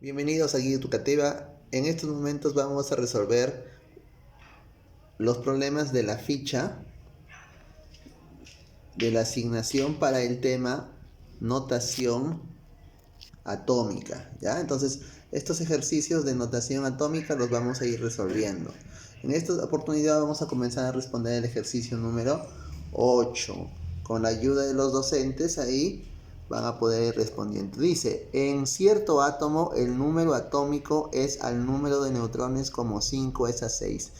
Bienvenidos a Guía Educativa. En estos momentos vamos a resolver los problemas de la ficha de la asignación para el tema notación atómica, ¿ya? Entonces, estos ejercicios de notación atómica los vamos a ir resolviendo. En esta oportunidad vamos a comenzar a responder el ejercicio número 8. Con la ayuda de los docentes ahí van a poder ir respondiendo. Dice, en cierto átomo el número atómico es al número de neutrones como 5 es a 6.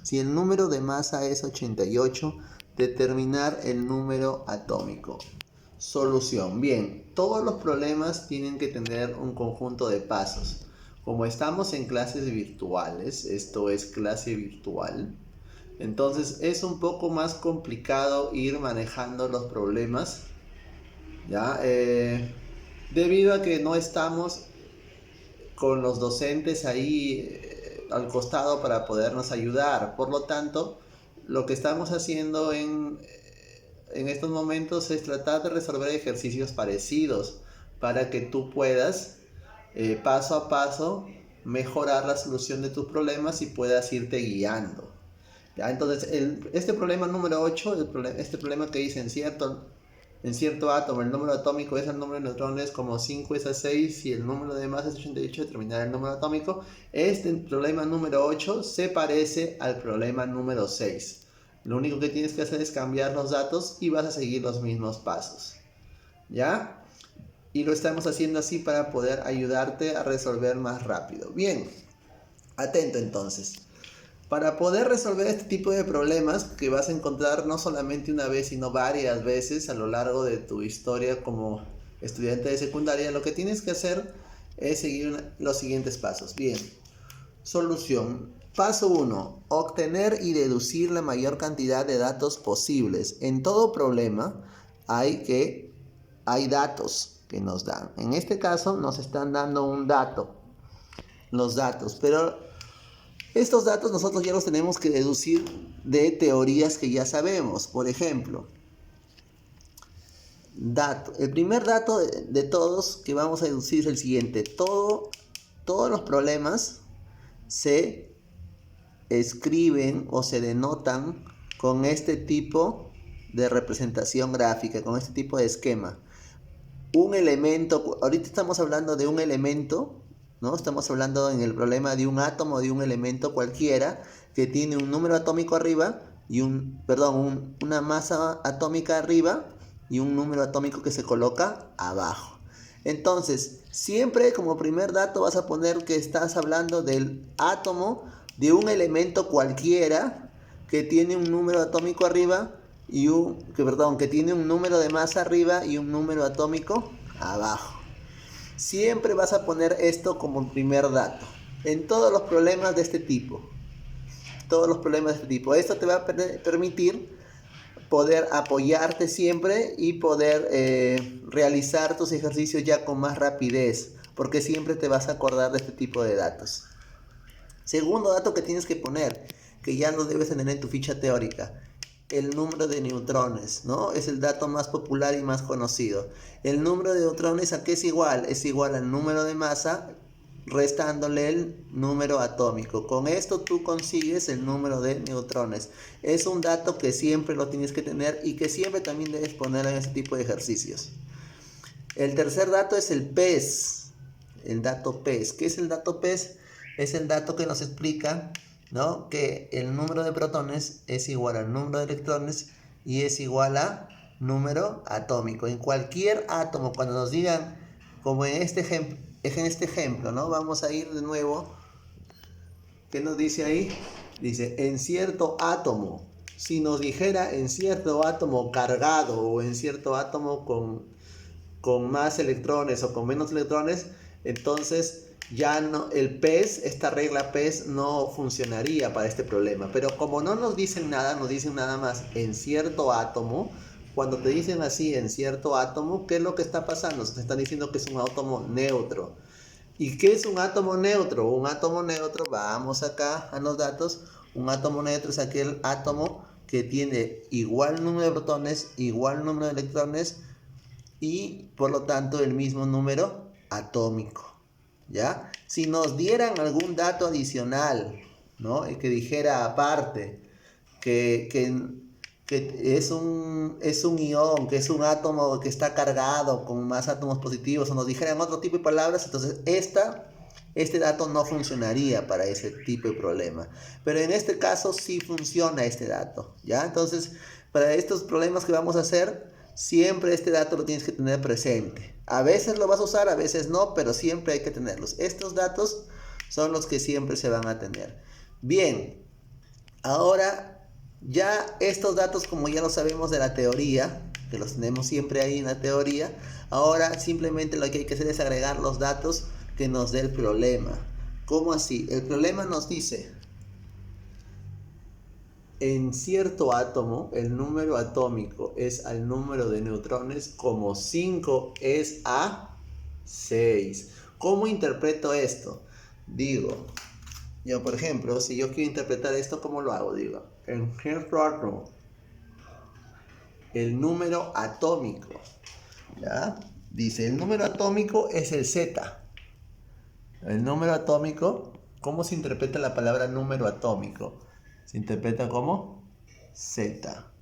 Si el número de masa es 88, determinar el número atómico. Solución. Bien, todos los problemas tienen que tener un conjunto de pasos. Como estamos en clases virtuales, esto es clase virtual, entonces es un poco más complicado ir manejando los problemas, ¿ya? Debido a que no estamos con los docentes ahí al costado para podernos ayudar. Por lo tanto, lo que estamos haciendo en estos momentos es tratar de resolver ejercicios parecidos para que tú puedas paso a paso mejorar la solución de tus problemas y puedas irte guiando. ¿Ya? Entonces, este problema número 8, este problema que dice en cierto átomo el número atómico es el número de neutrones como 5 es a 6 y el número de masa es 88, determinar el número atómico. Este problema número 8 se parece al problema número 6. Lo único que tienes que hacer es cambiar los datos y vas a seguir los mismos pasos, ¿ya? Y lo estamos haciendo así para poder ayudarte a resolver más rápido. Bien, atento entonces. Para poder resolver este tipo de problemas que vas a encontrar no solamente una vez, sino varias veces a lo largo de tu historia como estudiante de secundaria, lo que tienes que hacer es seguir los siguientes pasos. Bien, solución. Paso 1. Obtener y deducir la mayor cantidad de datos posibles. En todo problema hay datos que nos dan. En este caso nos están dando un dato, los datos, pero estos datos nosotros ya los tenemos que deducir de teorías que ya sabemos. Por ejemplo, el primer dato de todos que vamos a deducir es el siguiente. Todos los problemas se escriben o se denotan con este tipo de representación gráfica, con este tipo de esquema. Un elemento, ahorita estamos hablando de un elemento, ¿no? Estamos hablando en el problema de un átomo, de un elemento cualquiera que tiene un número atómico arriba y una masa atómica arriba y un número atómico que se coloca abajo. Entonces, siempre como primer dato vas a poner que estás hablando del átomo de un elemento cualquiera que tiene un número atómico arriba que tiene un número de masa arriba y un número atómico abajo. Siempre vas a poner esto como primer dato en todos los problemas de este tipo. Esto te va a permitir poder apoyarte siempre y poder realizar tus ejercicios ya con más rapidez, porque siempre te vas a acordar de este tipo de datos. Segundo dato que tienes que poner, que ya lo debes tener en tu ficha teórica, el número de neutrones, ¿no? Es el dato más popular y más conocido. El número de neutrones, ¿a qué es igual? Es igual al número de masa restándole el número atómico. Con esto tú consigues el número de neutrones. Es un dato que siempre lo tienes que tener y que siempre también debes poner en este tipo de ejercicios. El tercer dato es el PES. El dato PES. ¿Qué es el dato PES? Es el dato que nos explica, ¿no?, que el número de protones es igual al número de electrones y es igual a número atómico. En cualquier átomo, cuando nos digan, como en este ejemplo, ¿no? Vamos a ir de nuevo. ¿Qué nos dice ahí? Dice, en cierto átomo. Si nos dijera en cierto átomo cargado o en cierto átomo con más electrones o con menos electrones, entonces ya no, esta regla PES no funcionaría para este problema. Pero como no nos dicen nada, nos dicen nada más en cierto átomo. Cuando te dicen así en cierto átomo, ¿qué es lo que está pasando? Se están diciendo que es un átomo neutro. ¿Y qué es un átomo neutro? Un átomo neutro, vamos acá a los datos. Un átomo neutro es aquel átomo que tiene igual número de protones, igual número de electrones y por lo tanto el mismo número atómico. ¿ya? Si nos dieran algún dato adicional, ¿no? Y que dijera aparte que es un ion, que es un átomo que está cargado con más átomos positivos, o nos dijeran otro tipo de palabras, entonces este dato no funcionaría para ese tipo de problema. Pero en este caso sí funciona este dato, ¿ya? Entonces, para estos problemas que vamos a hacer, siempre este dato lo tienes que tener presente. A veces lo vas a usar, a veces no, pero siempre hay que tenerlos. Estos datos son los que siempre se van a tener. Bien, ahora ya estos datos, como ya lo sabemos de la teoría, que los tenemos siempre ahí en la teoría, ahora simplemente lo que hay que hacer es agregar los datos que nos dé el problema. ¿Cómo así? El problema nos dice, en cierto átomo, el número atómico es al número de neutrones como 5 es a 6. ¿Cómo interpreto esto? Digo, yo por ejemplo, si yo quiero interpretar esto, ¿cómo lo hago? Digo, en cierto átomo, el número atómico, ¿ya? Dice, el número atómico es el Z. El número atómico, ¿cómo se interpreta la palabra número atómico? Se interpreta como Z.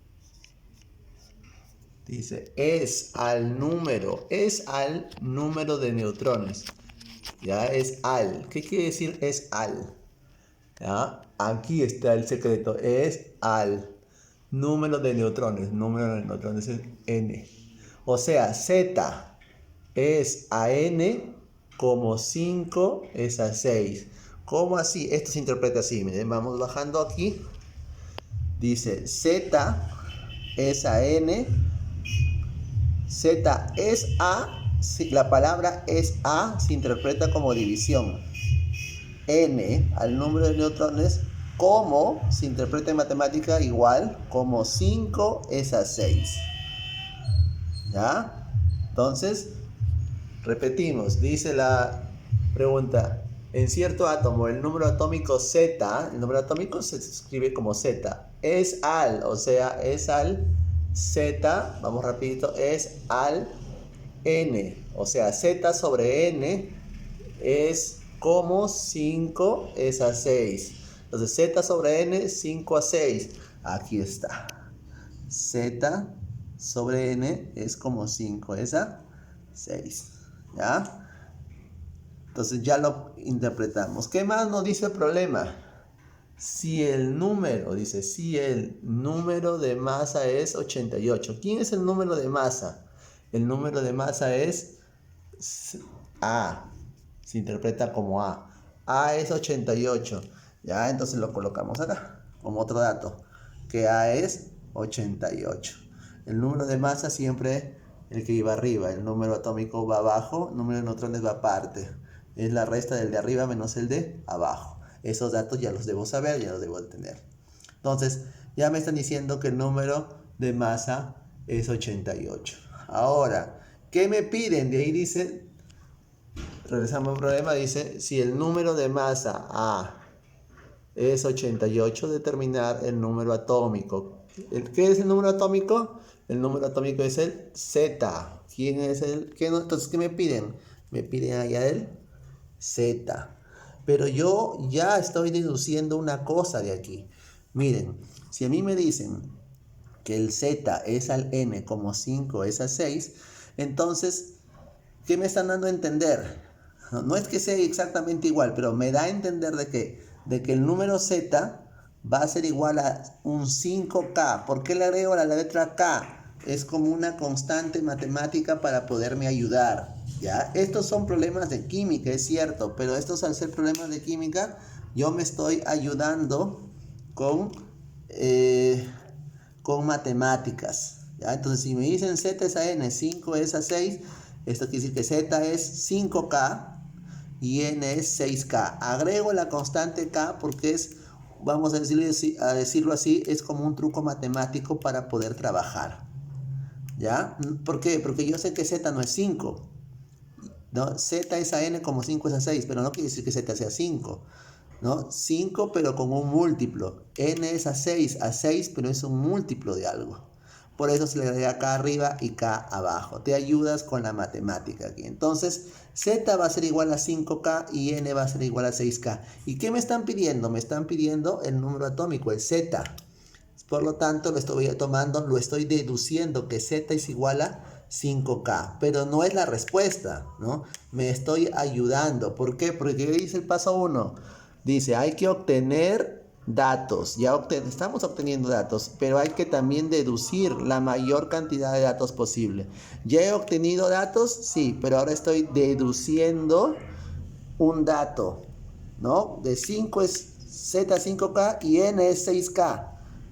Dice, es al número de neutrones. Ya, es al. ¿Qué quiere decir es al? ¿Ya? Aquí está el secreto, es al número de neutrones. Número de neutrones es n. O sea, Z es a n como 5 es a 6. ¿Cómo así? Esto se interpreta así. Miren, vamos bajando aquí. Dice Z es a n. Z es a. La palabra es a se interpreta como división. N al número de neutrones como se interpreta en matemática igual como 5 es a 6. ¿Ya? Entonces, repetimos, dice la pregunta, en cierto átomo el número atómico Z, el número atómico se escribe como Z, es al, o sea, es al Z, vamos rapidito, es al N, o sea, Z sobre N es como 5 es a 6. Entonces Z sobre N, 5 a 6. Aquí está. Z sobre N es como 5 es a 6. ¿Ya? Entonces ya lo interpretamos. ¿Qué más nos dice el problema? Si el número de masa es 88. ¿Quién es el número de masa? El número de masa es A. Se interpreta como A. A es 88. Ya, entonces lo colocamos acá como otro dato. Que A es 88. El número de masa siempre el que iba arriba. El número atómico va abajo. El número de neutrones va aparte. Es la resta del de arriba menos el de abajo. Esos datos ya los debo saber, ya los debo tener. Entonces, ya me están diciendo que el número de masa es 88. Ahora, ¿qué me piden? De ahí dice, regresamos al problema, dice, si el número de masa A es 88, determinar el número atómico. ¿Qué es el número atómico? El número atómico es el Z. ¿Quién es el? Entonces, ¿qué me piden? Me piden allá el Z. Pero yo ya estoy deduciendo una cosa de aquí. Miren, si a mí me dicen que el Z es al N como 5 es a 6, entonces, ¿qué me están dando a entender? No es que sea exactamente igual, pero me da a entender de que el número Z va a ser igual a un 5K. ¿Por qué le agrego la letra K? Es como una constante matemática para poderme ayudar, ¿ya? Estos son problemas de química, es cierto, pero estos al ser problemas de química, yo me estoy ayudando con matemáticas, ¿ya? Entonces, si me dicen Z es a N, 5 es a 6, esto quiere decir que Z es 5K y N es 6K. Agrego la constante K porque es, vamos a decirlo así, es como un truco matemático para poder trabajar, ¿ya? ¿Por qué? Porque yo sé que Z no es 5, ¿no? Z es a N como 5 es a 6, pero no quiere decir que Z sea 5, ¿no? 5 pero con un múltiplo. N es a 6, pero es un múltiplo de algo. Por eso se le agrega K arriba y K abajo. Te ayudas con la matemática aquí. Entonces, Z va a ser igual a 5K y N va a ser igual a 6K. ¿Y qué me están pidiendo? Me están pidiendo el número atómico, el Z. Por lo tanto, lo estoy deduciendo que Z es igual a 5K. Pero no es la respuesta, ¿no? Me estoy ayudando. ¿Por qué? Porque ¿qué dice el paso 1? Dice, hay que obtener datos. Estamos obteniendo datos, pero hay que también deducir la mayor cantidad de datos posible. ¿Ya he obtenido datos? Sí, pero ahora estoy deduciendo un dato, ¿no? De 5 es Z5K y N es 6K.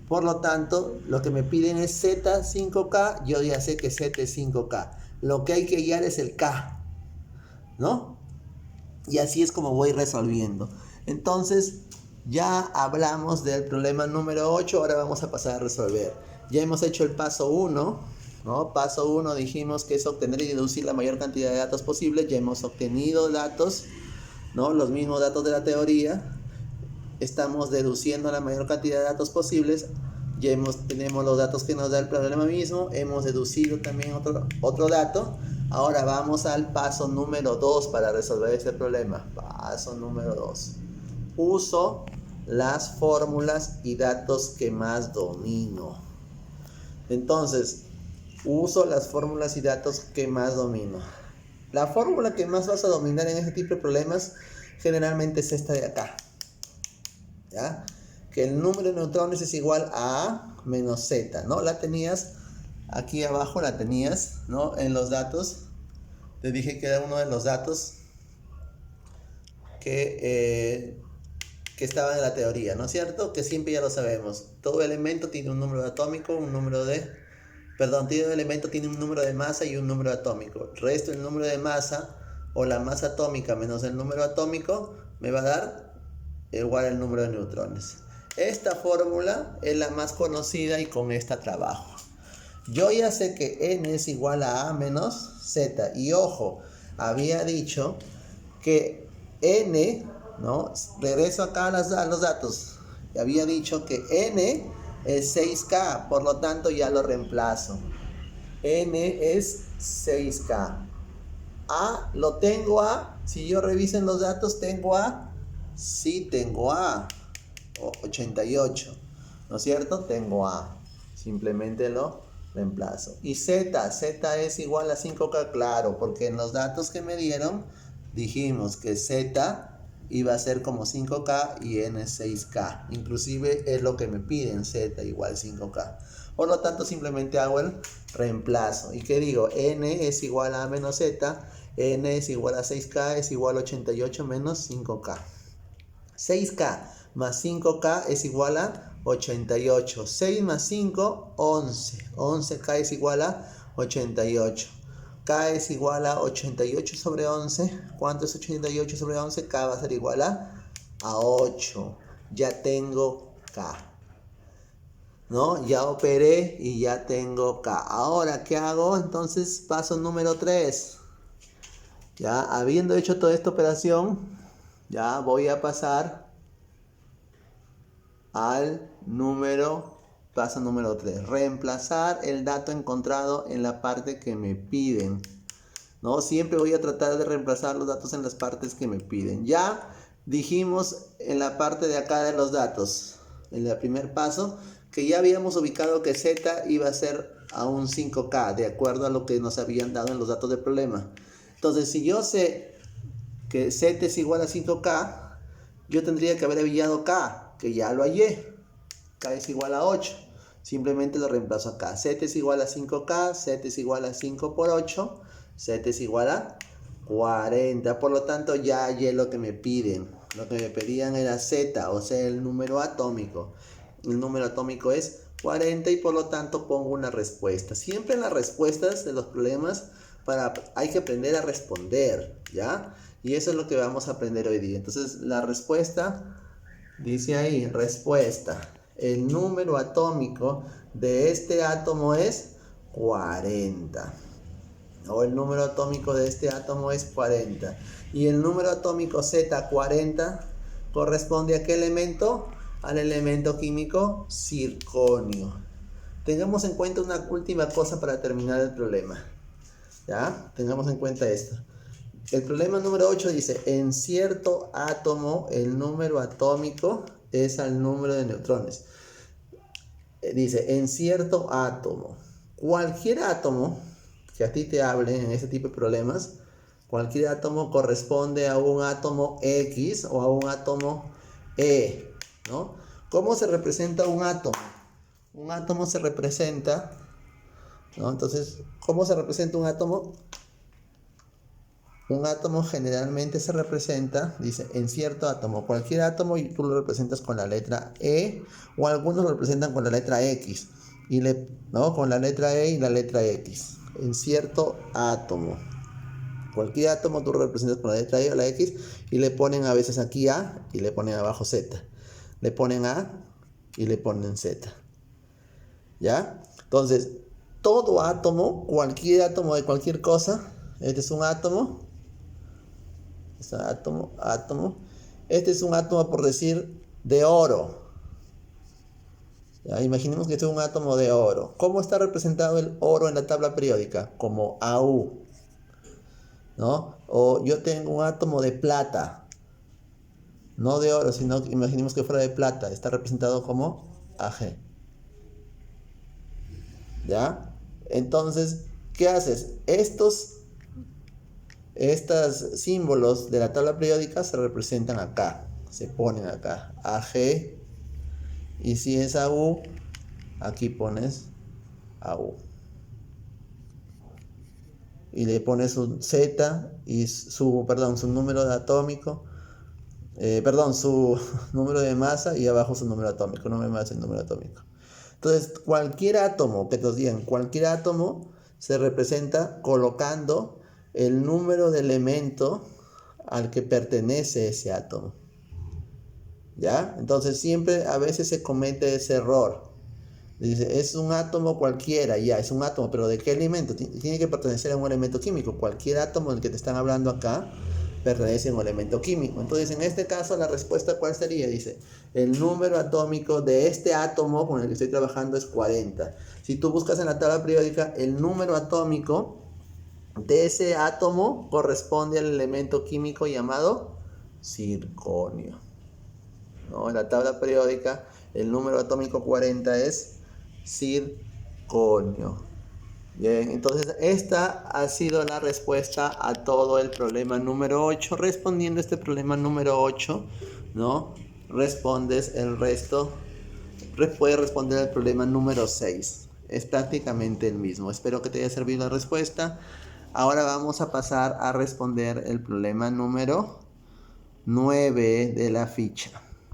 Por lo tanto, lo que me piden es Z5K, yo ya sé que Z es 5K. Lo que hay que hallar es el K, ¿no? Y así es como voy resolviendo. Entonces, ya hablamos del problema número 8, ahora vamos a pasar a resolver. Ya hemos hecho el paso 1, ¿no? Paso 1 dijimos que es obtener y deducir la mayor cantidad de datos posible. Ya hemos obtenido datos, ¿no? Los mismos datos de la teoría. Estamos deduciendo la mayor cantidad de datos posibles. Tenemos los datos que nos da el problema mismo. Hemos deducido también otro dato. Ahora vamos al paso número 2 para resolver este problema. Paso número 2. Uso las fórmulas y datos que más domino. Entonces, uso las fórmulas y datos que más domino. La fórmula que más vas a dominar en este tipo de problemas generalmente es esta de acá. ¿Ya? Que el número de neutrones es igual a A menos Z, ¿no? La tenías aquí abajo, ¿no? En los datos. Te dije que era uno de los datos que estaban en la teoría, ¿no es cierto? Que siempre ya lo sabemos. Todo elemento tiene un número atómico, todo elemento tiene un número de masa y un número atómico. El resto del número de masa o la masa atómica menos el número atómico me va a dar igual el número de neutrones. Esta fórmula es la más conocida y con esta trabajo. Yo ya sé que N es igual a A menos Z. Y ojo, había dicho que N, ¿no? Regreso acá a los datos. Había dicho que N es 6K, por lo tanto ya lo reemplazo. N es 6K. A lo tengo A. Si yo reviso en los datos, ¿tengo A? Sí, tengo A, 88, ¿no es cierto? Tengo A, simplemente lo reemplazo. Y Z es igual a 5K, claro, porque en los datos que me dieron dijimos que Z iba a ser como 5K y N es 6K. Inclusive es lo que me piden, Z igual 5K. Por lo tanto, simplemente hago el reemplazo. ¿Y qué digo? N es igual a menos Z, N es igual a 6K, es igual a 88 menos 5K. 6K más 5K es igual a 88. 6 más 5, 11. 11K es igual a 88. K es igual a 88 sobre 11. ¿Cuánto es 88 sobre 11? K va a ser igual a 8. Ya tengo K, ¿no? Ya operé y ya tengo K. Ahora, ¿qué hago? Entonces, paso número 3. Ya, habiendo hecho toda esta operación, ya voy a pasar al paso número 3. Reemplazar el dato encontrado en la parte que me piden, ¿no? Siempre voy a tratar de reemplazar los datos en las partes que me piden. Ya dijimos en la parte de acá de los datos, en el primer paso, que ya habíamos ubicado que Z iba a ser a un 5K, de acuerdo a lo que nos habían dado en los datos del problema. Entonces, si yo sé que Z es igual a 5K, yo tendría que haber hallado K, que ya lo hallé. K es igual a 8. Simplemente lo reemplazo acá. Z es igual a 5K, Z es igual a 5 por 8, Z es igual a 40. Por lo tanto, ya hallé lo que me piden. Lo que me pedían era Z, o sea, el número atómico. El número atómico es 40 y por lo tanto pongo una respuesta. Siempre en las respuestas de los problemas hay que aprender a responder, ¿ya? Y eso es lo que vamos a aprender hoy día. Entonces, la respuesta, dice ahí, respuesta. El número atómico de este átomo es 40. O el número atómico de este átomo es 40. Y el número atómico Z40 corresponde a qué elemento? Al elemento químico circonio. tengamos en cuenta una última cosa para terminar el problema. ¿Ya? Tengamos en cuenta esto. El problema número 8 dice, en cierto átomo el número atómico es al número de neutrones. Dice, en cierto átomo. Cualquier átomo que a ti te hable en ese tipo de problemas, cualquier átomo corresponde a un átomo X o a un átomo E, ¿no? ¿Cómo se representa un átomo? Un átomo se representa, ¿no? Entonces, ¿cómo se representa un átomo? Un átomo generalmente se representa, dice, en cierto átomo. Cualquier átomo y tú lo representas con la letra E, o algunos lo representan con la letra X, ¿no? Con la letra E y la letra X. En cierto átomo. Cualquier átomo tú lo representas con la letra E o la X y le ponen a veces aquí A y le ponen abajo Z. Le ponen A y le ponen Z. ¿Ya? Entonces, todo átomo, cualquier átomo de cualquier cosa, este es un átomo. Átomo. Este es un átomo, por decir, de oro. ¿Ya? Imaginemos que este es un átomo de oro. ¿Cómo está representado el oro en la tabla periódica? Como AU, ¿no? O yo tengo un átomo de plata. No de oro, sino imaginemos que fuera de plata. Está representado como AG. ¿Ya? Entonces, ¿qué haces? Estos símbolos de la tabla periódica se representan acá, se ponen acá, AG, y si es AU, aquí pones AU. Y le pones un Z y su número de atómico, su número de masa y abajo su número atómico, no me más el número atómico. Entonces, cualquier átomo, que nos digan, cualquier átomo se representa colocando el número de elemento al que pertenece ese átomo. ¿Ya? Entonces siempre a veces se comete ese error. Dice, es un átomo cualquiera, ya, es un átomo, pero ¿de qué elemento? Tiene que pertenecer a un elemento químico. Cualquier átomo del que te están hablando acá pertenece a un elemento químico. Entonces, en este caso, la respuesta, ¿cuál sería? Dice, el número atómico de este átomo con el que estoy trabajando es 40. Si tú buscas en la tabla periódica, el número atómico de ese átomo corresponde al elemento químico llamado circonio, ¿no? En la tabla periódica, el número atómico 40 es circonio. Bien, entonces esta ha sido la respuesta a todo el problema número 8. Respondiendo a este problema número 8, ¿no? Respondes el resto. Puedes responder al problema número 6. Es prácticamente el mismo. Espero que te haya servido la respuesta. Ahora vamos a pasar a responder el problema número 9 de la ficha.